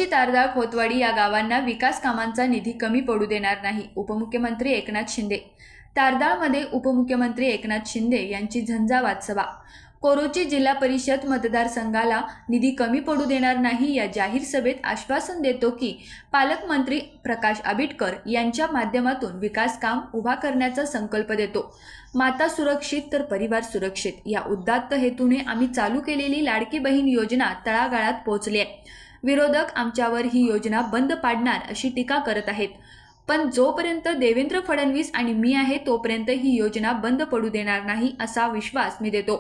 कोरोची, तारदाळ, खोतवाडी या गावांना विकास कामांचा निधी कमी पडू देणार नाही. उपमुख्यमंत्री एकनाथ शिंदे. तारदाळमध्ये उपमुख्यमंत्री एकनाथ शिंदे यांची झंझावात सभा. कोरोची जिल्हा परिषद मतदारसंघाला निधी कमी पडू देणार नाही या जाहीर सभेत आश्वासन देतो की पालकमंत्री प्रकाश आंबेडकर यांच्या माध्यमातून विकास काम उभा करण्याचा संकल्प देतो. माता सुरक्षित तर परिवार सुरक्षित या उदात्त हेतूने आम्ही चालू केलेली लाडकी बहीण योजना तळागाळात पोहोचली आहे. विरोधक आमच्यावर ही योजना बंद पाडणार अशी टीका करत आहेत, पण जोपर्यंत देवेंद्र फडणवीस आणि मी आहे तोपर्यंत ही योजना बंद पडू देणार नाही असा विश्वास मी देतो.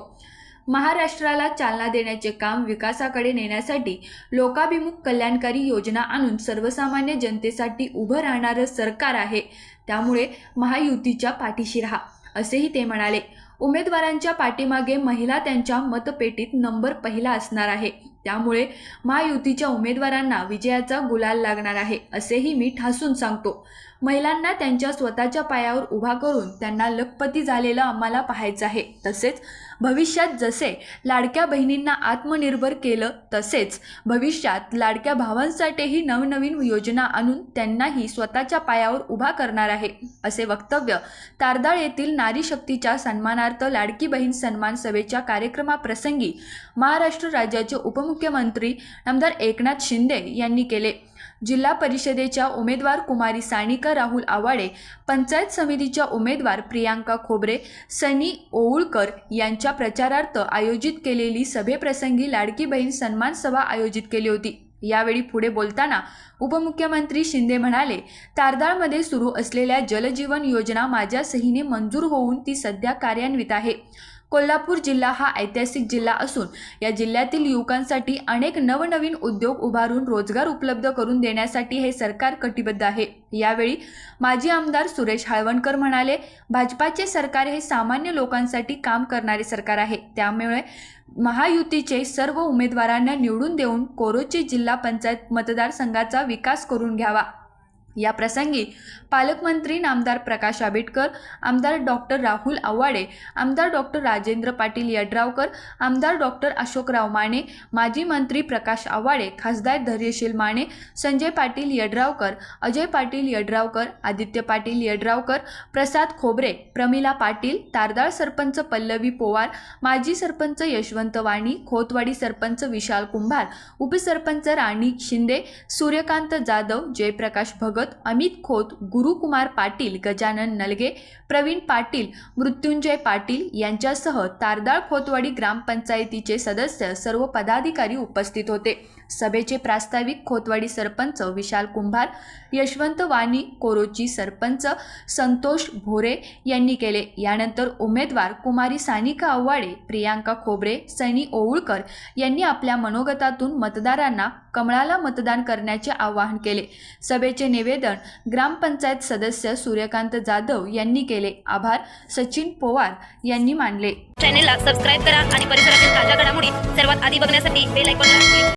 महाराष्ट्राला चालना देण्याचे काम विकासाकडे नेण्यासाठी लोकाभिमुख कल्याणकारी योजना आणून सर्वसामान्य जनतेसाठी उभं राहणारं सरकार आहे. त्यामुळे महायुतीच्या पाठीशी राहा असेही ते म्हणाले. उमेदवारांच्या पाठीमागे महिला त्यांच्या मतपेटीत नंबर पहिला असणार आहे. त्यामुळे महायुतीच्या उमेदवारांना विजयाचा गुलाल लागणार आहे असेही मी ठासून सांगतो. महिलांना त्यांच्या स्वतःच्या पायावर उभा करून त्यांना लखपती झालेलं आम्हाला पाहायचं आहे. तसेच भविष्यात जसे लाडक्या बहिणींना आत्मनिर्भर केलं तसेच भविष्यात लाडक्या भावांसाठीही नवनवीन योजना आणून त्यांनाही स्वतःच्या पायावर उभा करणार आहे असे वक्तव्य तारदाळ येथील नारी शक्तीच्या सन्मानार्थ लाडकी बहीण सन्मान सभेच्या कार्यक्रमाप्रसंगी महाराष्ट्र राज्याचे उपमुख्यमंत्री आमदार एकनाथ शिंदे यांनी केले. जिल्हा परिषदेच्या उमेदवार कुमारी सानिका राहुल आवाडे, पंचायत समितीच्या उमेदवार प्रियांका खोबरे, सनी ओवळकर यांच्या प्रचारार्थ आयोजित केलेली सभेप्रसंगी लाडकी बहीण सन्मान सभा आयोजित केली होती. यावेळी पुढे बोलताना उपमुख्यमंत्री शिंदे म्हणाले, तारदाळमध्ये सुरू असलेल्या जलजीवन योजना माझ्या सहीने मंजूर होऊन ती सध्या कार्यान्वित आहे. कोल्हापूर जिल्हा हा ऐतिहासिक जिल्हा असून या जिल्ह्यातील युवकांसाठी अनेक नवनवीन उद्योग उभारून रोजगार उपलब्ध करून देण्यासाठी हे सरकार कटिबद्ध आहे. यावेळी माजी आमदार सुरेश हाळवणकर म्हणाले, भाजपाचे सरकार हे सामान्य लोकांसाठी काम करणारे सरकार आहे. त्यामुळे महायुतीचे सर्व उमेदवारांना निवडून देऊन कोरोची जिल्हा पंचायत मतदारसंघाचा विकास करून घ्यावा. या प्रसंगी पालकमंत्री आमदार प्रकाश आंबेडकर, आमदार डॉक्टर राहुल आवाडे, आमदार डॉक्टर राजेंद्र पाटील यड्रावकर, आमदार डॉक्टर अशोकराव माने, माजी मंत्री प्रकाश आवाडे, खासदार धैर्यशील माने, संजय पाटील यड्रावकर, अजय पाटील यड्रावकर, आदित्य पाटील यड्रावकर, प्रसाद खोबरे, प्रमिला पाटील, तारदाळ सरपंच पल्लवी पोवार, माजी सरपंच यशवंत वाणी, खोतवाडी सरपंच विशाल कुंभार, उपसरपंच राणी शिंदे, सूर्यकांत जाधव, जयप्रकाश भगत, अमित खोत, गुरुकुमार पाटील, गजानन नलगे, प्रवीण पाटील, मृत्युंजय पाटील यांच्यासह तारदाळ खोतवाडी ग्रामपंचायतीचे सदस्य सर्व पदाधिकारी उपस्थित होते. सभेचे प्रास्ताविक खोतवाडी सरपंच विशाल कुंभार, यशवंत वाणी, कोरोची सरपंच संतोष भोरे यांनी केले. यानंतर उमेदवार कुमारी सानिका आवाडे, प्रियांका खोबरे, सनी ओवळकर यांनी आपल्या मनोगतातून मतदारांना कमळाला मतदान करण्याचे आवाहन केले. सभेचे निवेदन ग्रामपंचायत सदस्य सूर्यकांत जाधव यांनी केले. आभार सचिन पवार यांनी मानले. चॅनेलला सबस्क्राइब करा आणि परिसरातील ताज्या घडामोडी सर्वात आधी बघण्यासाठी बेल आयकॉनला क्लिक